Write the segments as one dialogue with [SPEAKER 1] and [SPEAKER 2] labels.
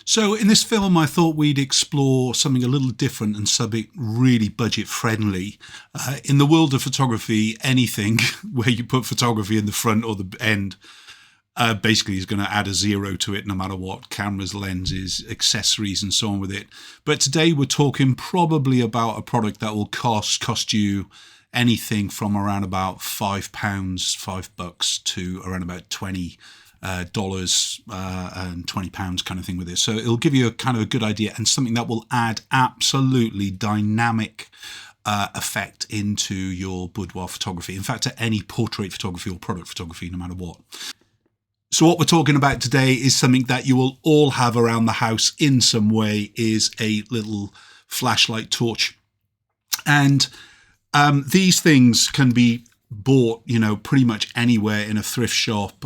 [SPEAKER 1] So in this film, I thought we'd explore something a little different and something really budget friendly. In the world of photography, anything where you put photography in the front or the end basically is going to add a zero to it, no matter what: cameras, lenses, accessories, and so on with it. But today we're talking probably about a product that will cost you anything from around about £5, $5 to around about $20 and £20 kind of thing with this. So it'll give you a kind of a good idea, and something that will add absolutely dynamic effect into your boudoir photography. In fact, to any portrait photography or product photography, no matter what. So what we're talking about today is something that you will all have around the house in some way, is a little flashlight torch. And these things can be bought, pretty much anywhere in a thrift shop,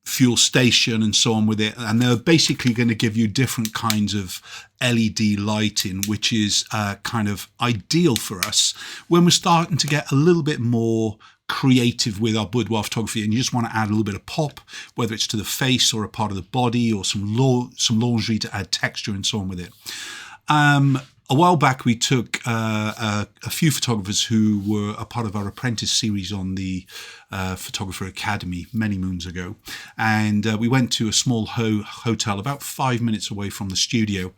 [SPEAKER 1] fuel station and so on with it. And they're basically going to give you different kinds of LED lighting, which is kind of ideal for us when we're starting to get a little bit more creative with our boudoir photography, and you just want to add a little bit of pop, whether it's to the face or a part of the body or some lingerie to add texture and so on with it. A while back, we took a few photographers who were a part of our apprentice series on the Photographer Academy many moons ago. And we went to a small hotel about 5 minutes away from the studio.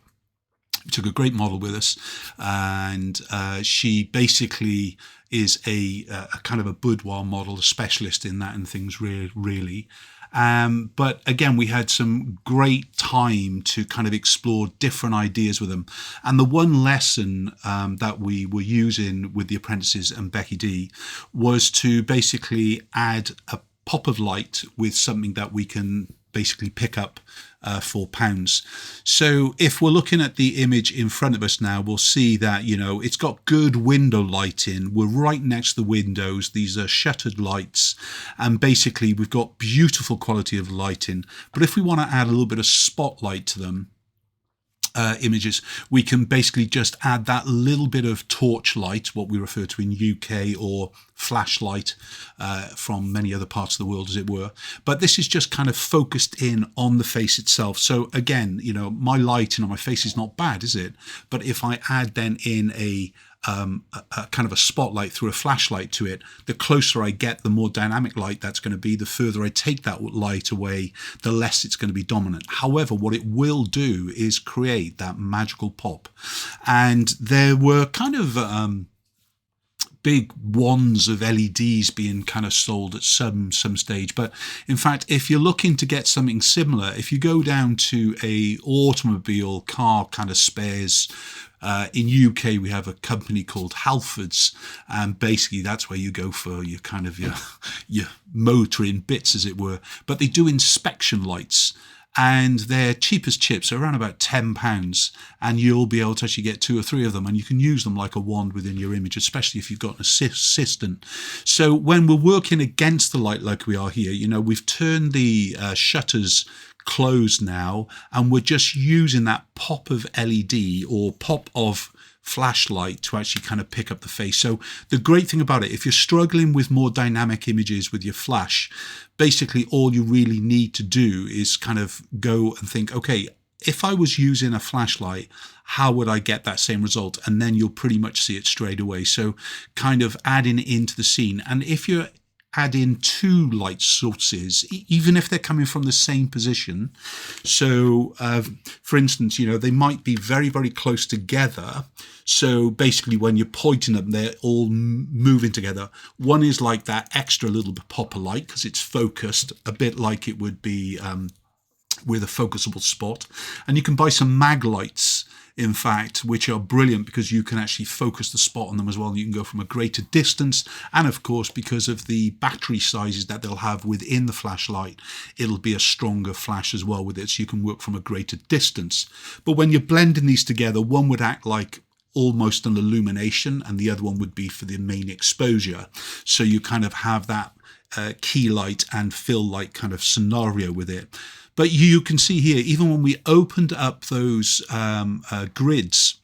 [SPEAKER 1] We took a great model with us, and she basically is a kind of a boudoir model, a specialist in that and things, really. But again, we had some great time to kind of explore different ideas with them. And the one lesson that we were using with the apprentices and Becky Dee was to basically add a pop of light with something that we can basically pick up for £4. So if we're looking at the image in front of us now, we'll see that, it's got good window lighting. We're right next to the windows. These are shuttered lights, and basically we've got beautiful quality of lighting. But if we want to add a little bit of spotlight to them, images, we can basically just add that little bit of torch light, what we refer to in UK, or flashlight from many other parts of the world, as it were. But this is just kind of focused in on the face itself. So again, my lighting on my face is not bad, is it? But if I add then in a kind of a spotlight through a flashlight to it, the closer I get, the more dynamic light that's going to be. The further I take that light away, the less it's going to be dominant. However, what it will do is create that magical pop. And there were kind of big wands of LEDs being kind of sold at some stage. But in fact, if you're looking to get something similar, if you go down to a automobile car kind of spares, in UK, we have a company called Halfords, and basically that's where you go for your kind of your motoring bits, as it were. But they do inspection lights, and they're cheap as chips, so around about £10, and you'll be able to actually get 2 or 3 of them, and you can use them like a wand within your image, especially if you've got an assistant. So when we're working against the light like we are here, we've turned the shutters closed now, and we're just using that pop of LED or pop of flashlight to actually kind of pick up the face. So the great thing about it, if you're struggling with more dynamic images with your flash, basically all you really need to do is kind of go and think, okay, if I was using a flashlight, how would I get that same result? And then you'll pretty much see it straight away. So kind of adding it into the scene. And if you're add in 2 light sources, even if they're coming from the same position. So, for instance, they might be very, very close together. So basically when you're pointing them, they're all moving together. One is like that extra little bit pop of light because it's focused, a bit like it would be with a focusable spot. And you can buy some mag lights, in fact, which are brilliant because you can actually focus the spot on them as well. You can go from a greater distance, and of course, because of the battery sizes that they'll have within the flashlight, it'll be a stronger flash as well with it, so you can work from a greater distance. But when you're blending these together, one would act like almost an illumination, and the other one would be for the main exposure. So you kind of have that key light and fill light kind of scenario with it. But you can see here, even when we opened up those grids,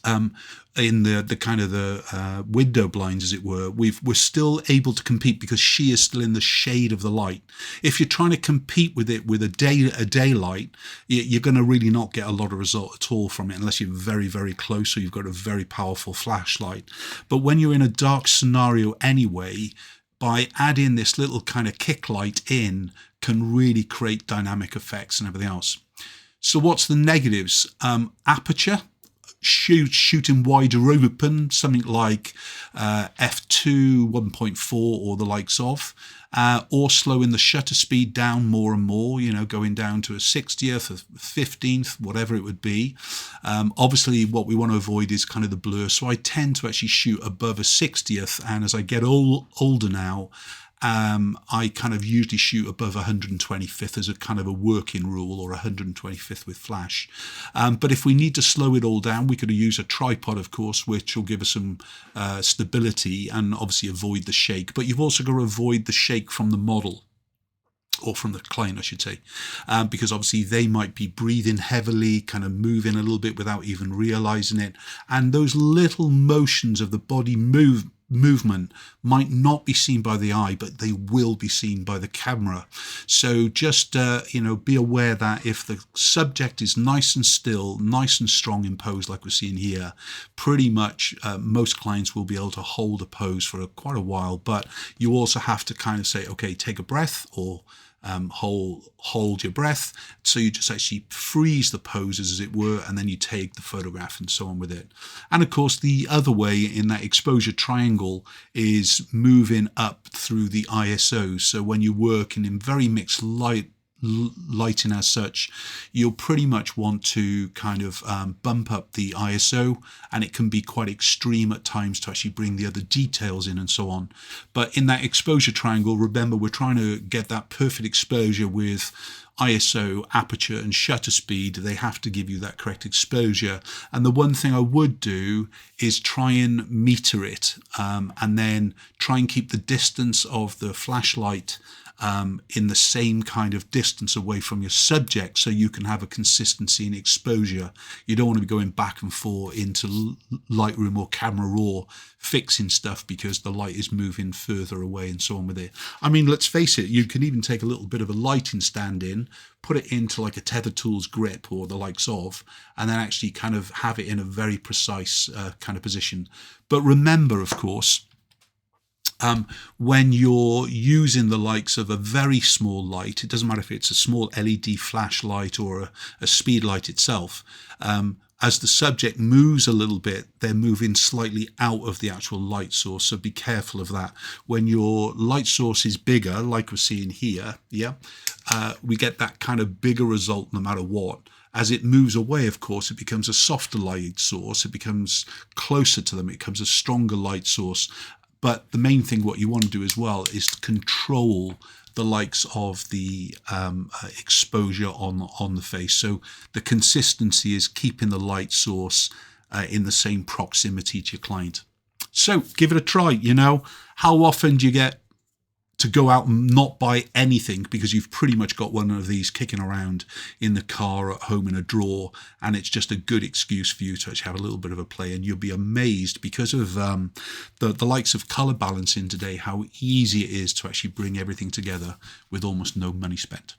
[SPEAKER 1] in the kind of the window blinds, as it were, we're still able to compete because she is still in the shade of the light. If you're trying to compete with it with a daylight, you're going to really not get a lot of result at all from it unless you're very, very close or you've got a very powerful flashlight. But when you're in a dark scenario anyway, by adding this little kind of kick light in, can really create dynamic effects and everything else. So what's the negatives? Aperture. Shooting wider open, something like f2, 1.4 or the likes of, or slowing the shutter speed down more and more, going down to a 60th, a 15th, whatever it would be. Obviously, what we want to avoid is kind of the blur. So I tend to actually shoot above a 60th, and as I get older now, I kind of usually shoot above 125th as a kind of a working rule, or 125th with flash. But if we need to slow it all down, we could use a tripod, of course, which will give us some stability and obviously avoid the shake. But you've also got to avoid the shake from the model, or from the client, I should say, because obviously they might be breathing heavily, kind of moving a little bit without even realizing it. And those little motions of the body movement might not be seen by the eye, but they will be seen by the camera. So just be aware that if the subject is nice and still, nice and strong in pose like we're seeing here, pretty much most clients will be able to hold a pose for quite a while. But you also have to kind of say, okay, take a breath, or hold your breath. So you just actually freeze the poses, as it were, and then you take the photograph and so on with it. And of course, the other way in that exposure triangle is moving up through the ISO. So when you're working in very mixed lighting as such, you'll pretty much want to kind of bump up the ISO, and it can be quite extreme at times to actually bring the other details in and so on. But in that exposure triangle, remember, we're trying to get that perfect exposure with ISO, aperture and shutter speed. They have to give you that correct exposure. And the one thing I would do is try and meter it, and then try and keep the distance of the flashlight in the same kind of distance away from your subject, so you can have a consistency in exposure. You don't want to be going back and forth into Lightroom or Camera Raw fixing stuff because the light is moving further away and so on with it. I mean, let's face it, you can even take a little bit of a lighting stand in, put it into like a Tether Tools grip or the likes of, and then actually kind of have it in a very precise kind of position. But remember, of course, when you're using the likes of a very small light, it doesn't matter if it's a small LED flashlight or a speed light itself, as the subject moves a little bit, they're moving slightly out of the actual light source. So be careful of that. When your light source is bigger, like we're seeing here, we get that kind of bigger result no matter what. As it moves away, of course, it becomes a softer light source. It becomes closer to them. It becomes a stronger light source. But the main thing, what you want to do as well, is to control the likes of the exposure on the face. So the consistency is keeping the light source in the same proximity to your client. So give it a try. How often do you get to go out and not buy anything because you've pretty much got one of these kicking around in the car or at home in a drawer, and it's just a good excuse for you to actually have a little bit of a play? And you'll be amazed, because of the likes of color balancing today, how easy it is to actually bring everything together with almost no money spent.